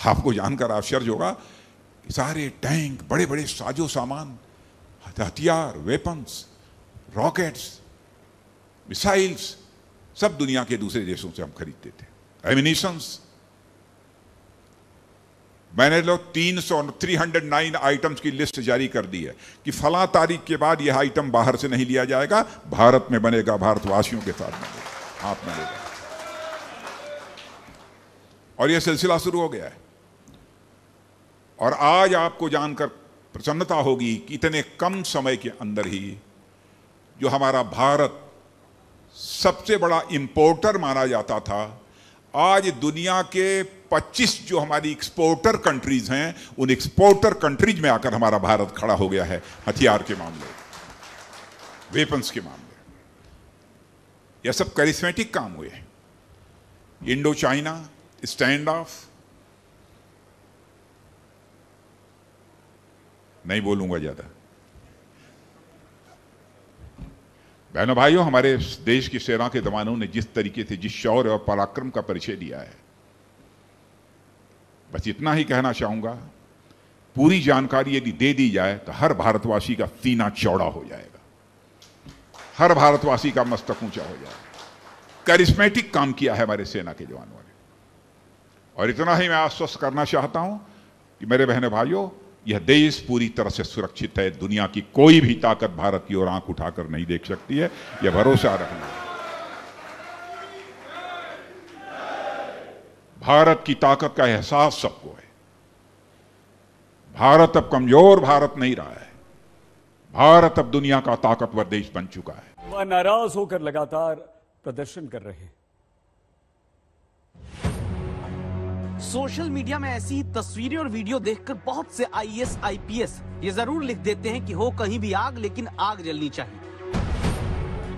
आपको जानकर आश्चर्य होगा कि सारे टैंक, बड़े बड़े साजो सामान, हथियार, वेपन्स, रॉकेट्स, मिसाइल्स सब दुनिया के दूसरे देशों से हम खरीदते थे। एमिनिशंस, मैंने लोग 309 आइटम्स की लिस्ट जारी कर दी है कि फला तारीख के बाद यह आइटम बाहर से नहीं लिया जाएगा, भारत में बनेगा, भारतवासियों के साथ बनेगा, हाथ में लेगा। और यह सिलसिला शुरू हो गया है। और आज आपको जानकर प्रसन्नता होगी कि इतने कम समय के अंदर ही जो हमारा भारत सबसे बड़ा इंपोर्टर माना जाता था, आज दुनिया के 25 जो हमारी एक्सपोर्टर कंट्रीज हैं, उन एक्सपोर्टर कंट्रीज में आकर हमारा भारत खड़ा हो गया है, हथियार के मामले, वेपन्स के मामले। यह सब करिश्मेटिक काम हुए हैं। इंडो चाइना स्टैंड ऑफ, नहीं बोलूंगा ज्यादा। बहनों भाइयों, हमारे देश की सेना के जवानों ने जिस तरीके से, जिस शौर्य और पराक्रम का परिचय दिया है, बस इतना ही कहना चाहूंगा, पूरी जानकारी यदि दे दी जाए तो हर भारतवासी का सीना चौड़ा हो जाएगा, हर भारतवासी का मस्तक ऊंचा हो जाएगा। करिश्मेटिक काम किया है हमारे सेना के जवानों ने। और इतना ही मैं आश्वस्त करना चाहता हूं कि मेरे बहनों भाइयों, यह देश पूरी तरह से सुरक्षित है। दुनिया की कोई भी ताकत भारत की ओर आंख उठाकर नहीं देख सकती है, यह भरोसा रखना। भारत की ताकत का एहसास सबको है। भारत अब कमजोर भारत नहीं रहा है, भारत अब दुनिया का ताकतवर देश बन चुका है। वह नाराज होकर लगातार प्रदर्शन कर रहे हैं। सोशल मीडिया में ऐसी ही तस्वीरें और वीडियो देखकर बहुत से आईएएस, आईपीएस ये जरूर लिख देते हैं कि हो कहीं भी आग, लेकिन आग जलनी चाहिए।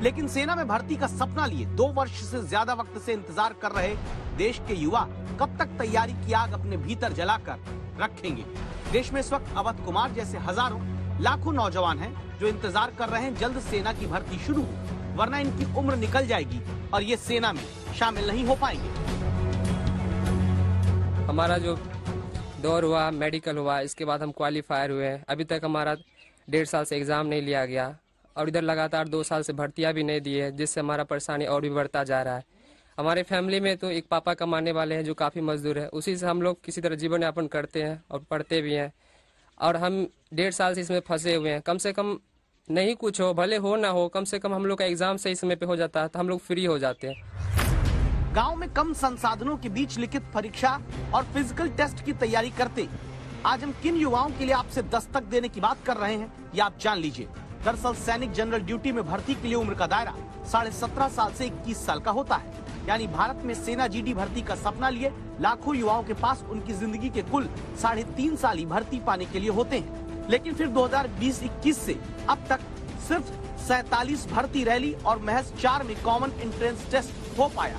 लेकिन सेना में भर्ती का सपना लिए 2 वर्ष से ज्यादा वक्त से इंतजार कर रहे देश के युवा कब तक तैयारी की आग अपने भीतर जलाकर रखेंगे? देश में इस वक्त अवध कुमार जैसे हजारों लाखों नौजवान हैं जो इंतजार कर रहे हैं जल्द सेना की भर्ती शुरू हो, वरना इनकी उम्र निकल जाएगी और ये सेना में शामिल नहीं हो पाएंगे। हमारा जो दौर हुआ, मेडिकल हुआ, इसके बाद हम क्वालिफायर हुए हैं। अभी तक हमारा 1.5 साल से एग्ज़ाम नहीं लिया गया और इधर लगातार 2 साल से भर्तियां भी नहीं दी है, जिससे हमारा परेशानी और भी बढ़ता जा रहा है। हमारे फैमिली में तो एक पापा कमाने वाले हैं जो काफ़ी मजदूर है, उसी से हम लोग किसी तरह जीवन यापन करते हैं और पढ़ते भी हैं। और हम 1.5 साल से इसमें फंसे हुए हैं। कम से कम नहीं कुछ हो, भले हो ना हो, कम से कम हम लोग का एग्ज़ाम सही समय पे हो जाता है तो हम लोग फ्री हो जाते हैं। गांव में कम संसाधनों के बीच लिखित परीक्षा और फिजिकल टेस्ट की तैयारी करते आज हम किन युवाओं के लिए आपसे दस्तक देने की बात कर रहे हैं, ये आप जान लीजिए। दरअसल सैनिक जनरल ड्यूटी में भर्ती के लिए उम्र का दायरा 17.5 साल से 21 साल का होता है। यानी भारत में सेना जीडी भर्ती का सपना लिए लाखों युवाओं के पास उनकी जिंदगी के कुल 3.5 साल ही भर्ती पाने के लिए होते हैं। लेकिन फिर 2020-21 से अब तक सिर्फ 47 भर्ती रैली और महज 4 में कॉमन एंट्रेंस टेस्ट हो पाया।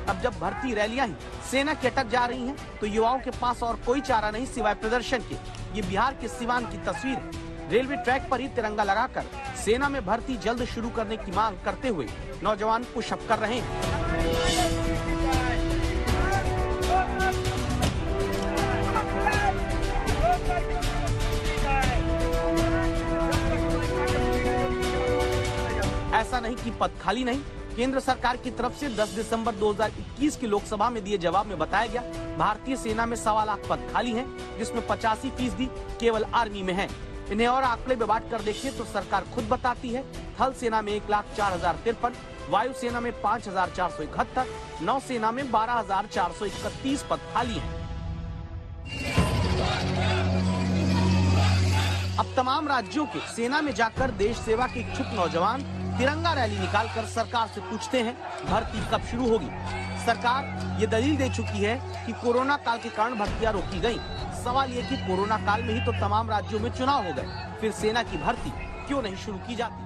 अब जब भर्ती रैलियां ही सेना की अटक जा रही हैं, तो युवाओं के पास और कोई चारा नहीं सिवाय प्रदर्शन के। ये बिहार के सिवान की तस्वीर है। रेलवे ट्रैक पर ही तिरंगा लगाकर सेना में भर्ती जल्द शुरू करने की मांग करते हुए नौजवान पुशअप कर रहे हैं। ऐसा नहीं कि पद खाली नहीं, केंद्र सरकार की तरफ से 10 दिसंबर 2021 की लोकसभा में दिए जवाब में बताया गया, भारतीय सेना में 1.25 लाख पद खाली हैं, जिसमें 85% केवल आर्मी में हैं। इन्हें और आंकड़े में बांट कर देखें तो सरकार खुद बताती है, थल सेना में 1,04,053, वायुसेना में 5,471, नौसेना में 12,431 पद खाली हैं। अब तमाम राज्यों के सेना में जाकर देश सेवा के इच्छुक नौजवान तिरंगा रैली निकालकर सरकार से पूछते हैं, भर्ती कब शुरू होगी? सरकार ये दलील दे चुकी है कि कोरोना काल के कारण भर्तियां रोकी गयी। सवाल ये कि कोरोना काल में ही तो तमाम राज्यों में चुनाव हो गए, फिर सेना की भर्ती क्यों नहीं शुरू की जाती?